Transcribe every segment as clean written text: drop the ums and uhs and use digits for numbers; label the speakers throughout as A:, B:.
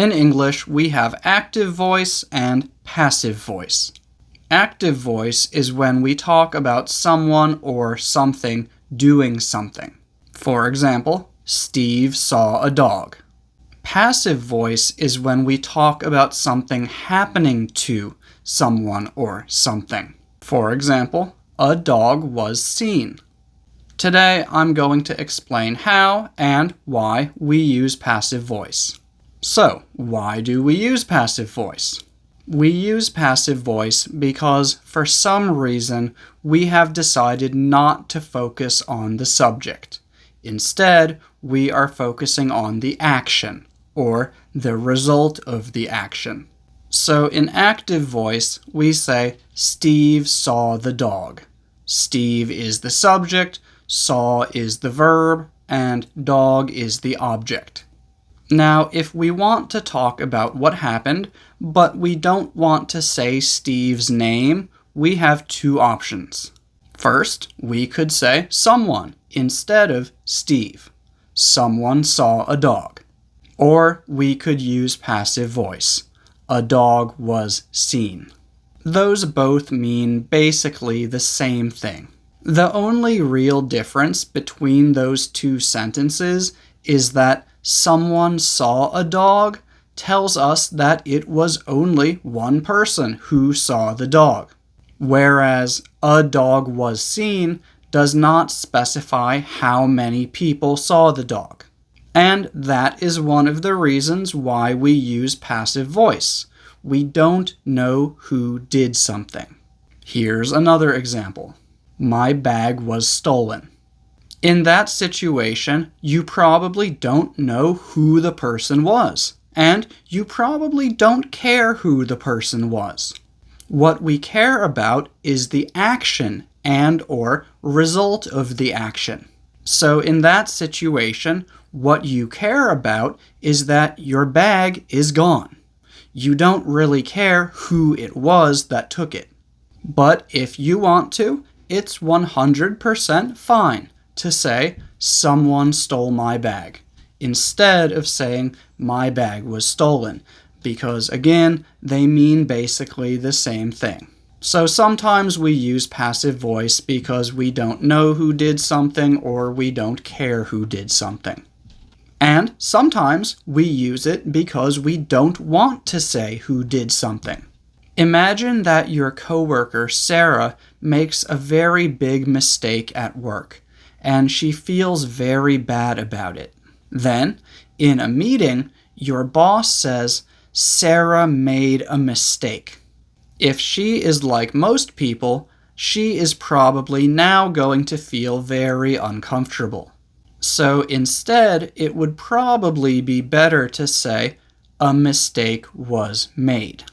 A: In English, we have active voice and passive voice. Active voice is when we talk about someone or something doing something. For example, Steve saw a dog. Passive voice is when we talk about something happening to someone or something. For example, a dog was seen. Today, I'm going to explain how and why we use passive voice. So, why do we use passive voice? We use passive voice because, for some reason, we have decided not to focus on the subject. Instead, we are focusing on the action, or the result of the action. So, in active voice, we say, Steve saw the dog. Steve is the subject, saw is the verb, and dog is the object. Now, if we want to talk about what happened, but we don't want to say Steve's name, we have two options. First, we could say someone instead of Steve. Someone saw a dog. Or we could use passive voice. A dog was seen. Those both mean basically the same thing. The only real difference between those two sentences is that someone saw a dog tells us that it was only one person who saw the dog, whereas a dog was seen does not specify how many people saw the dog. And that is one of the reasons why we use passive voice. We don't know who did something. Here's another example. My bag was stolen. In that situation, you probably don't know who the person was, and you probably don't care who the person was. What we care about is the action and/or result of the action. So in that situation, what you care about is that your bag is gone. You don't really care who it was that took it. But if you want to, it's 100% fine to say, someone stole my bag, instead of saying, my bag was stolen, because again, they mean basically the same thing. So sometimes we use passive voice because we don't know who did something or we don't care who did something. And sometimes we use it because we don't want to say who did something. Imagine that your coworker, Sarah, makes a very big mistake at work, and she feels very bad about it. Then, in a meeting, your boss says, Sarah made a mistake. If she is like most people, she is probably now going to feel very uncomfortable. So instead, it would probably be better to say, a mistake was made.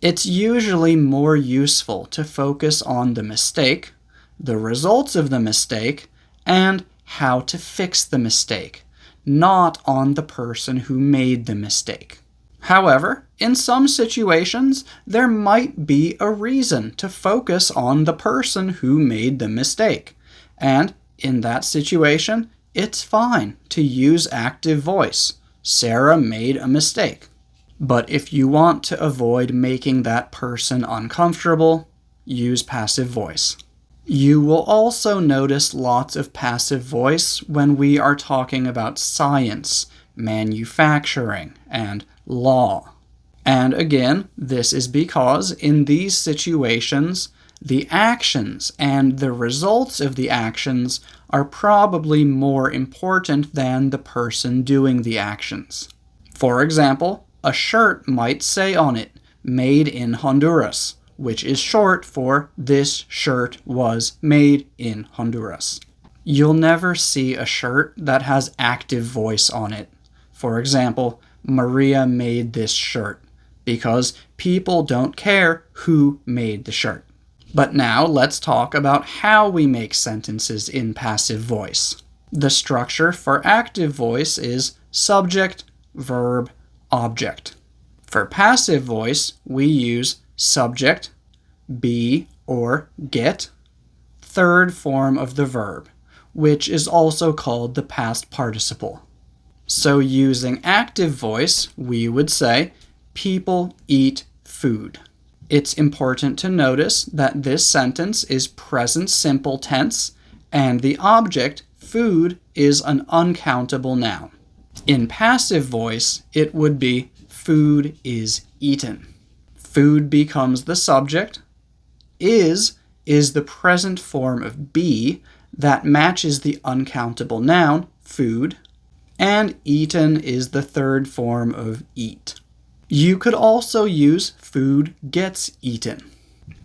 A: It's usually more useful to focus on the mistake, the results of the mistake, and how to fix the mistake, not on the person who made the mistake. However, in some situations, there might be a reason to focus on the person who made the mistake, and in that situation, it's fine to use active voice. Sarah made a mistake. But if you want to avoid making that person uncomfortable, use passive voice. You will also notice lots of passive voice when we are talking about science, manufacturing, and law. And again, this is because in these situations, the actions and the results of the actions are probably more important than the person doing the actions. For example, a shirt might say on it, made in Honduras, which is short for this shirt was made in Honduras. You'll never see a shirt that has active voice on it. For example, Maria made this shirt, because people don't care who made the shirt. But now let's talk about how we make sentences in passive voice. The structure for active voice is subject, verb, object. For passive voice, we use subject, be or get, third form of the verb, which is also called the past participle. So using active voice, we would say, people eat food. It's important to notice that this sentence is present simple tense, and the object, food, is an uncountable noun. In passive voice, it would be, food is eaten. Food becomes the subject. Is the present form of be that matches the uncountable noun, food, and eaten is the third form of eat. You could also use food gets eaten.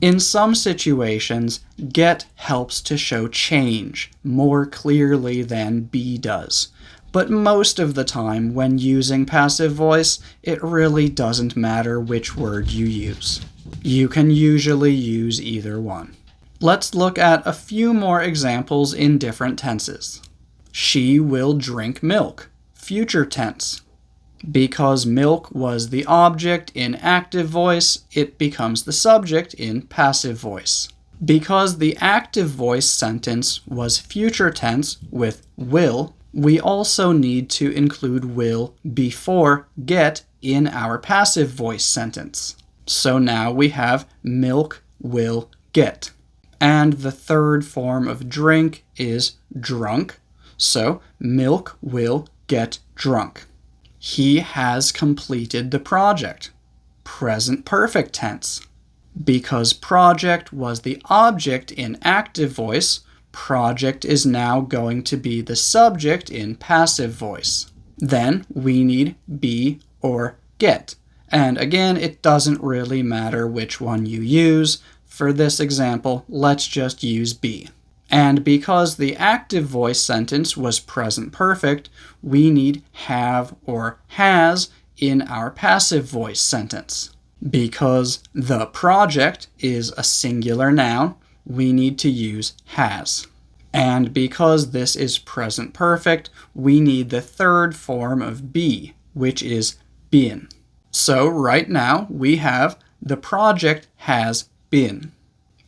A: In some situations, get helps to show change more clearly than be does. But most of the time, when using passive voice, it really doesn't matter which word you use. You can usually use either one. Let's look at a few more examples in different tenses. She will drink milk, future tense. Because milk was the object in active voice, it becomes the subject in passive voice. Because the active voice sentence was future tense with will, we also need to include will before get in our passive voice sentence. So now we have milk will get. And the third form of drink is drunk, so milk will get drunk. He has completed the project. Present perfect tense. Because project was the object in active voice, project is now going to be the subject in passive voice. Then we need be or get. And again, it doesn't really matter which one you use. For this example, let's just use be. And because the active voice sentence was present perfect, we need have or has in our passive voice sentence. Because the project is a singular noun, we need to use has. And because this is present perfect, we need the third form of be, which is been. So right now we have the project has been.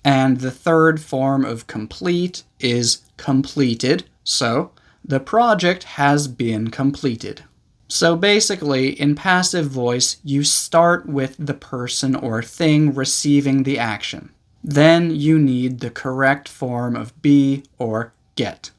A: And the third form of complete is completed, so the project has been completed. So basically, in passive voice, you start with the person or thing receiving the action. Then you need the correct form of be or get.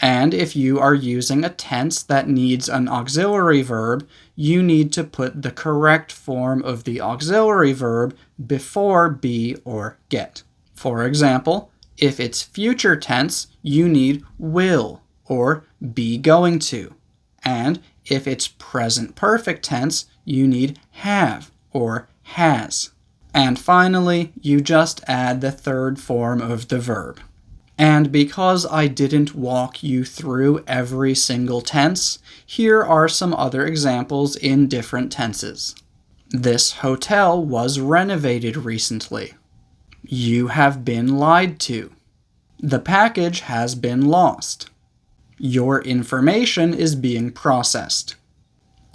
A: And if you are using a tense that needs an auxiliary verb, you need to put the correct form of the auxiliary verb before be or get. For example, if it's future tense, you need will or be going to. And if it's present perfect tense, you need have or has. And finally, you just add the third form of the verb. And because I didn't walk you through every single tense, here are some other examples in different tenses. This hotel was renovated recently. You have been lied to. The package has been lost. Your information is being processed.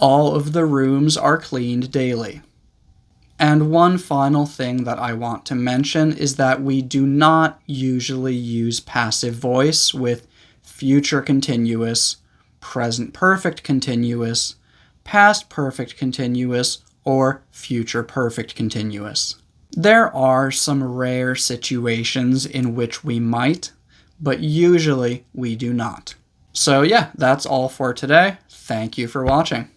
A: All of the rooms are cleaned daily. And one final thing that I want to mention is that we do not usually use passive voice with future continuous, present perfect continuous, past perfect continuous, or future perfect continuous. There are some rare situations in which we might, but usually we do not. So yeah, that's all for today. Thank you for watching.